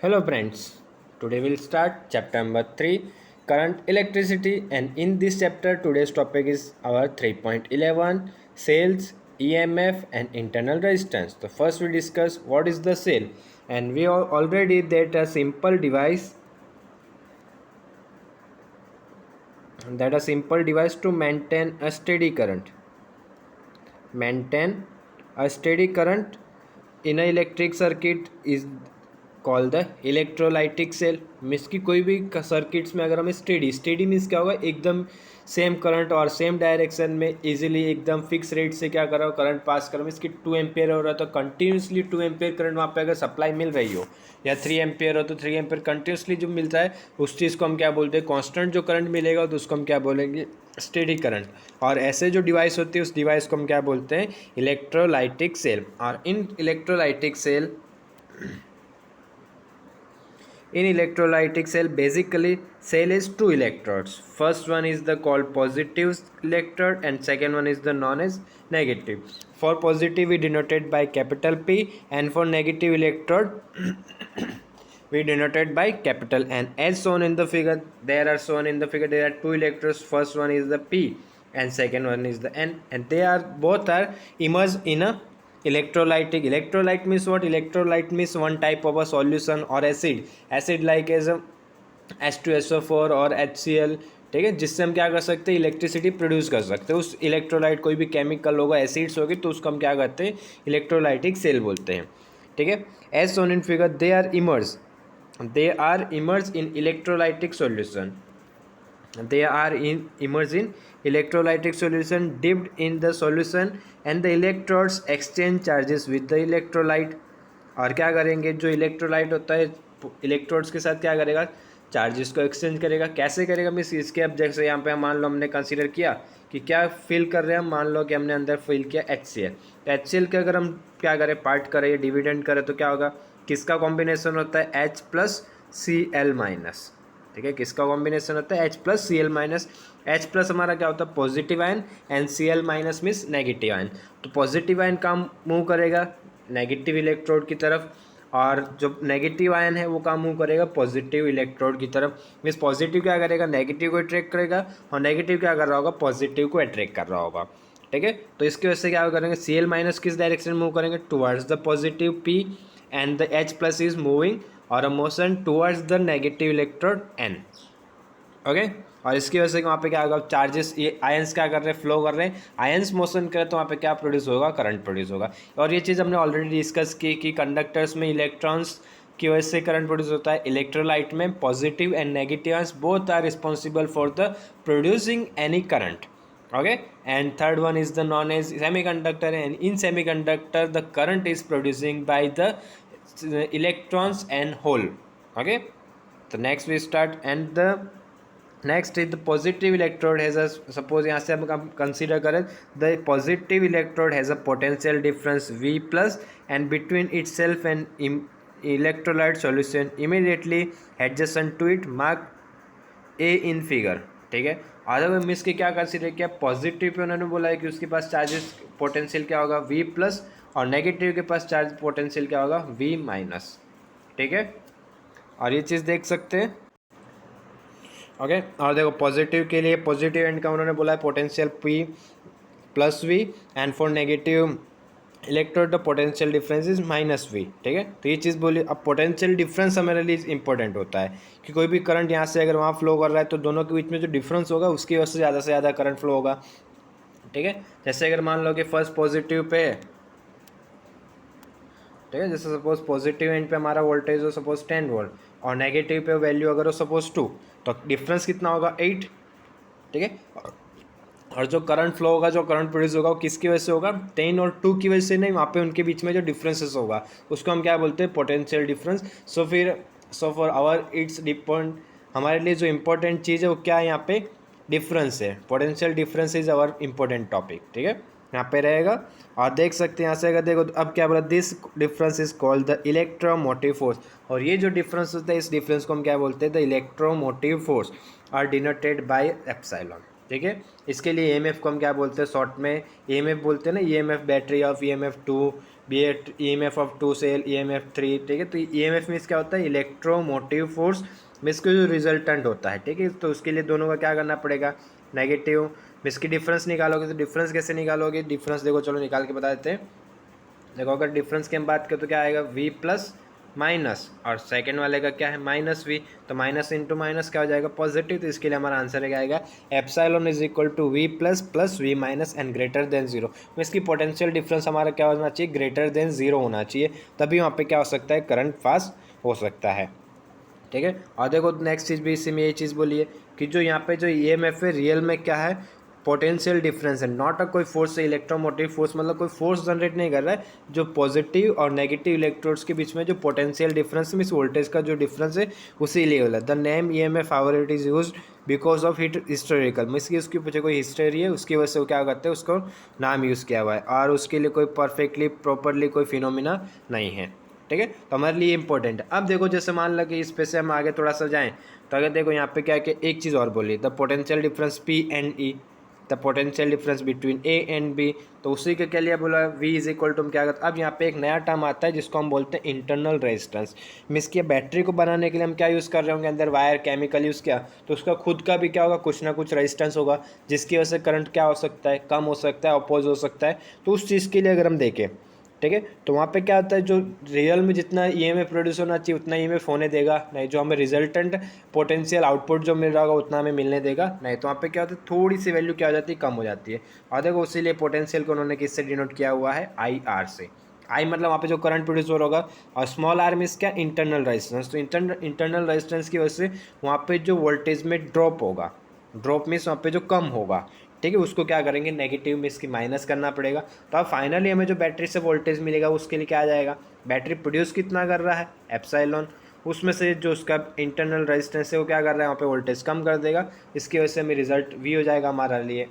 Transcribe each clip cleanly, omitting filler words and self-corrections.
Hello friends, today we'll start chapter number 3 current electricity, and in this chapter today's topic is our 3.11 cells, EMF and internal resistance. So first we discuss what is the cell, and we already that a simple device to maintain a steady current. Maintain a steady current in an electric circuit is call the electrolytic cell. Means की कोई भी circuits में अगर हमें steady means क्या होगा, एकदम same current और सेम डायरेक्शन में इजीली एकदम फिक्स रेट से क्या कर रहा हो करंट पास कर रहा हूँ। मीन्स की 2 एम्पियर हो रहा है तो कंटिन्यूसली 2 एम्पियर करंट वहाँ पे अगर सप्लाई मिल रही हो, या 3 एम्पियर हो तो 3 एम्पियर कंटिन्यूसली जो मिलता है उस चीज़ को हम क्या बोलते हैं, कॉन्स्टेंट जो करंट मिलेगा तो उसको हम क्या बोलेंगे, स्टेडी करंट। और ऐसे जो डिवाइस होती है उस डिवाइस को हम क्या बोलते हैं, इलेक्ट्रोलाइटिक सेल। और इन electrolytic cell in electrolytic cell, basically cell is two electrodes. First one is the called positive electrode and second one is the known as negative. For positive we denoted by capital P, and for negative electrode we denoted by capital N. As shown in the figure, there are two electrodes. First one is the P and second one is the N, and they are both are immersed in a electrolyte means what? Electrolyte means one type of a solution or acid like as a H2SO4 और HCl, ठीक है, जिससे हम क्या कर सकते हैं, electricity produce कर सकते हैं। उस इलेक्ट्रोलाइट कोई भी केमिकल होगा, एसिड्स होगी, तो उसको हम क्या करते हैं, इलेक्ट्रोलाइटिक सेल बोलते हैं। ठीक है, as shown in figure they are immersed in electrolytic solution. They are immersed in electrolytic solution, dipped in the solution, and the electrodes exchange charges with the electrolyte. और क्या करेंगे, जो इलेक्ट्रोलाइट होता है इलेक्ट्रोड्स के साथ क्या करेगा, चार्जेस को एक्सचेंज करेगा। कैसे करेगा मीन्स इसके, अब जैसे यहाँ पे मान लो हमने कंसीडर किया कि क्या फिल कर रहे हैं हम, मान लो कि हमने अंदर फिल किया HCl, तो HCl के अगर हम क्या करें, पार्ट करें या डिविडेंड करें तो क्या होगा, किसका कॉम्बिनेशन होता है, H प्लस Cl-। ठीक है, किसका कॉम्बिनेशन होता है, H plus Cl-। H plus हमारा क्या होता है, positive ion, and Cl- means negative ion. तो पॉजिटिव आयन का मूव करेगा नेगेटिव इलेक्ट्रोड की तरफ, और जो नेगेटिव आयन है वो काम मूव करेगा पॉजिटिव इलेक्ट्रोड की तरफ। मीन्स पॉजिटिव क्या करेगा, नेगेटिव को अट्रैक्ट करेगा, और नेगेटिव क्या कर रहा होगा, पॉजिटिव को अट्रैक्ट कर रहा होगा। ठीक है, तो इसकी वजह से क्या करेंगे, Cl- किस डायरेक्शन में मूव करेंगे, towards the positive P, and the H plus is moving और a motion towards the negative electrode N। Okay, और इसकी वजह से वहाँ पे क्या होगा, चार्जेस, ये आयंस क्या कर रहे हैं, फ्लो कर रहे हैं, आयंस मोशन करें तो वहाँ पे क्या प्रोड्यूस होगा, करंट प्रोड्यूस होगा। और ये चीज़ हमने ऑलरेडी डिस्कस की कि कंडक्टर्स में इलेक्ट्रॉन्स की वजह से करंट प्रोड्यूस होता है। इलेक्ट्रोलाइट में positive and negative ions both are responsible for the producing any current. Okay, and third one is the known as semiconductor, and in semiconductor the current is producing by the electrons and hole. Okay, तो next we start, and the next is the positive electrode has a, suppose यहाँ से हम consider करें, the positive electrode has a potential difference V plus, and between it self and electrolyte solution immediately adjacent to it, mark A in figure. ठीक है, अगर miss के क्या consider किया, पॉजिटिव पे उन्होंने बोला है कि उसके पास चार्जेस पोटेंशियल क्या होगा, V प्लस, और नेगेटिव के पास चार्ज पोटेंशियल क्या होगा, V माइनस। ठीक है, और ये चीज़ देख सकते हैं। ओके, और देखो पॉजिटिव के लिए पॉजिटिव एंड का उन्होंने बोला है potential P plus V, and for negative electrode the potential difference is minus V। ठीक है, तो ये चीज़ बोली। अब पोटेंशियल डिफरेंस हमारे लिए इंपॉर्टेंट होता है कि कोई भी करंट यहाँ से अगर वहाँ फ्लो कर रहा है तो दोनों के बीच में जो डिफरेंस होगा उसकी वजह से ज़्यादा करंट फ्लो होगा। ठीक है, जैसे अगर मान लो कि फर्स्ट पॉजिटिव पे, ठीक है, जैसे सपोज पॉजिटिव एंड पे हमारा वोल्टेज हो सपोज 10 वोल्ट, और नेगेटिव पे वैल्यू अगर हो सपोज 2, तो डिफरेंस कितना होगा, 8। ठीक है, और जो करंट फ्लो होगा, जो करंट प्रोड्यूस होगा वो किसकी वजह से होगा, 10 और 2 की वजह से नहीं, वहाँ पे उनके बीच में जो डिफरेंसेस होगा उसको हम क्या बोलते हैं, potential difference. So for our its depend, हमारे लिए जो इंपॉर्टेंट चीज़ है वो क्या है, यहाँ पे डिफरेंस है, potential difference is our important topic. ठीक है, यहाँ पे रहेगा, और देख सकते हैं यहाँ से अगर देखो तो अब क्या बोला, this difference is called the electromotive force. और ये जो डिफरेंस होता है इस डिफरेंस को हम क्या बोलते हैं, the electromotive force are denoted by epsilon. ठीक है, इसके लिए EMF को हम क्या बोलते हैं, शॉर्ट में EMF बोलते हैं ना, EMF battery of EMF 2, B at EMF of 2 cell, EMF 3, ठीक है। तो EMF मीन्स क्या होता है, इलेक्ट्रोमोटिव फोर्स मीन्स के जो रिजल्टेंट होता है, ठीक है। तो उसके लिए दोनों का क्या करना पड़ेगा, नेगेटिव मीन्स की डिफरेंस निकालोगे। तो डिफरेंस कैसे निकालोगे, डिफरेंस देखो चलो निकाल के बता देते हैं। देखो अगर डिफरेंस की हम बात करें तो क्या आएगा, V प्लस माइनस, और सेकंड वाले का क्या है माइनस V, तो माइनस इंटू माइनस क्या हो जाएगा पॉजिटिव। तो इसके लिए हमारा आंसर क्या आएगा, epsilon is equal to V plus plus V minus and greater than zero. तो इसकी पोटेंशियल डिफरेंस हमारा क्या होना चाहिए, ग्रेटर देन जीरो होना चाहिए, तभी वहाँ पे क्या हो सकता है, करंट पास हो सकता है, ठीक है। और देखो नेक्स्ट चीज़ भी इसी में ये चीज़ बोली है कि जो यहाँ पे जो EMF है रियल में क्या है, पोटेंशियल डिफरेंस है, नॉट अ कोई फोर्स है, इलेक्ट्रोमोटिव फोर्स, मतलब कोई फोर्स जनरेट नहीं कर रहा है। जो पॉजिटिव और नेगेटिव इलेक्ट्रोड्स के बीच में जो पोटेंशियल डिफरेंस मीन्स वोल्टेज का जो डिफरेंस है उसी लिए होला। The name EMF however it is used because of it historical, means की उसके पीछे कोई हिस्ट्री है, उसकी वजह से वो क्या करते हैं, उसको नाम यूज़ किया हुआ है, और उसके लिए कोई परफेक्टली प्रॉपरली कोई फिनोमिना नहीं है, ठीक है। तो हमारे लिए इंपॉर्टेंट है। अब देखो जैसे मान लो कि इस पे से हम आगे थोड़ा सा जाएं, तो अगर देखो यहाँ पे क्या कि एक चीज़ और बोली, the potential difference P and E, the potential difference between A and B। तो उसी के क्या लिए बोला, V इज इक्वल टू हम क्या करते हैं, अब यहाँ पे एक नया टर्म आता है जिसको हम बोलते हैं इंटरनल रेजिस्टेंस। मीन्स की बैटरी को बनाने के लिए हम क्या यूज़ कर रहे होंगे, अंदर वायर केमिकल यूज़ किया, तो उसका खुद का भी क्या होगा, कुछ ना कुछ रेजिस्टेंस होगा, जिसकी वजह से करंट क्या हो सकता है, कम हो सकता है, अपोज हो सकता है। तो उस चीज़ के लिए अगर हम देखें, ठीक है, तो वहाँ पे क्या होता है, जो रियल में जितना EMF प्रोड्यूस होना चाहिए उतना EMF होने देगा नहीं, जो हमें रिजल्टेंट पोटेंशियल आउटपुट जो मिल रहा होगा उतना हमें मिलने देगा नहीं। तो वहाँ पे क्या होता है, थोड़ी सी वैल्यू क्या हो जाती है, कम हो जाती है। और देखो इसीलिए पोटेंशियल को उन्होंने किससे डिनोट किया हुआ है, IR से। आई मतलब वहाँ पे जो करंट प्रोड्यूस हो होगा, और स्मॉल आर मीन्स क्या, इंटरनल रेजिस्टेंस। तो इंटरनल रेजिस्टेंस की वजह से वहाँ पे जो वोल्टेज में ड्रॉप होगा, ड्रॉप मीन्स वहाँ पे जो कम होगा, ठीक है, उसको क्या करेंगे, नेगेटिव में इसकी माइनस करना पड़ेगा। तो अब फाइनली हमें जो बैटरी से वोल्टेज मिलेगा उसके लिए क्या आ जाएगा, बैटरी प्रोड्यूस कितना कर रहा है, एप्सिलॉन, उसमें से जो उसका इंटरनल रेजिस्टेंस है वो क्या कर रहा है, वहाँ पे वोल्टेज कम कर देगा। इसकी वजह से हमें रिजल्ट V हो जाएगा हमारा लिए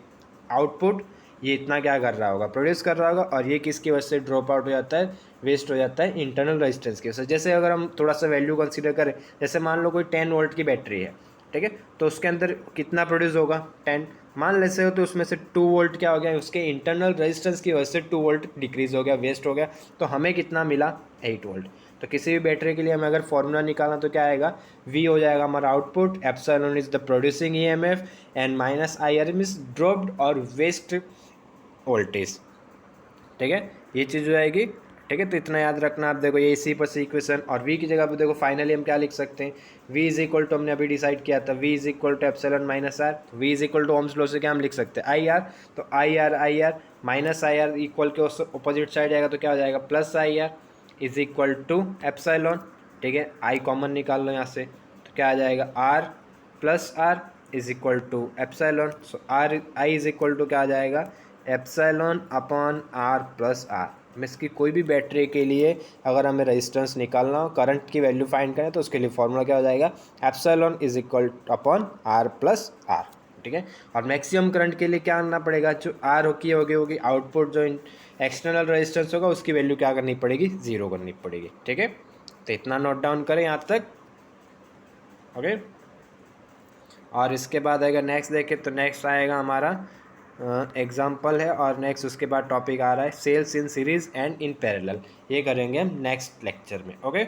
आउटपुट। ये इतना क्या कर रहा होगा, प्रोड्यूस कर रहा होगा, और ये किसकी वजह से ड्रॉप आउट हो जाता है, वेस्ट हो जाता है, इंटरनल रेजिस्टेंस की वजह से। जैसे अगर हम थोड़ा सा वैल्यू कंसीडर करें, जैसे मान लो कोई 10 वोल्ट की बैटरी है, ठीक है, तो उसके अंदर कितना प्रोड्यूस होगा, 10 मान लेते हो, तो उसमें से 2 वोल्ट क्या हो गया, उसके इंटरनल रेजिस्टेंस की वजह से 2 वोल्ट डिक्रीज हो गया, वेस्ट हो गया। तो हमें कितना मिला, 8 वोल्ट। तो किसी भी बैटरी के लिए हमें अगर फॉर्मूला निकालना तो क्या आएगा, V हो जाएगा हमारा output, epsilon is the producing EMF and minus IR means dropped और वेस्ट वोल्टेज, ठीक है, ये चीज़ हो जाएगी, ठीक है। तो इतना याद रखना। आप देखो ये इसी पर से इक्वेशन, और V की जगह पे देखो फाइनली हम क्या लिख सकते हैं, V इज इक्वल टू, हमने अभी डिसाइड किया था, V is equal to epsilon minus R। V is equal to Ohm's law से क्या हम लिख सकते हैं, IR। तो IR माइनस IR इक्वल के अपोजिट साइड आएगा तो क्या हो जाएगा, plus IR is equal to epsilon, ठीक है। I कॉमन निकाल लो यहाँ से, तो क्या आ जाएगा, R plus R is equal to epsilon. So I is equal to क्या आ जाएगा, epsilon upon R plus R। Means की कोई भी बैटरी के लिए अगर हमें रेजिस्टेंस निकालना हो, करंट की वैल्यू फाइंड करें, तो उसके लिए फॉर्मूला क्या हो जाएगा, epsilon is equal upon R plus R, ठीक है। और मैक्सिमम करंट के लिए क्या करना पड़ेगा, जो R होगी आउटपुट जो एक्सटर्नल रेजिस्टेंस होगा उसकी वैल्यू क्या करनी पड़ेगी, 0 करनी पड़ेगी, ठीक है। तो इतना नोट डाउन करें यहाँ तक, ओके। और इसके बाद अगर नेक्स्ट देखें तो नेक्स्ट आएगा हमारा एग्जाम्पल है, और नेक्स्ट उसके बाद टॉपिक आ रहा है cells in series and in parallel. ये करेंगे हम नेक्स्ट लेक्चर में, ओके।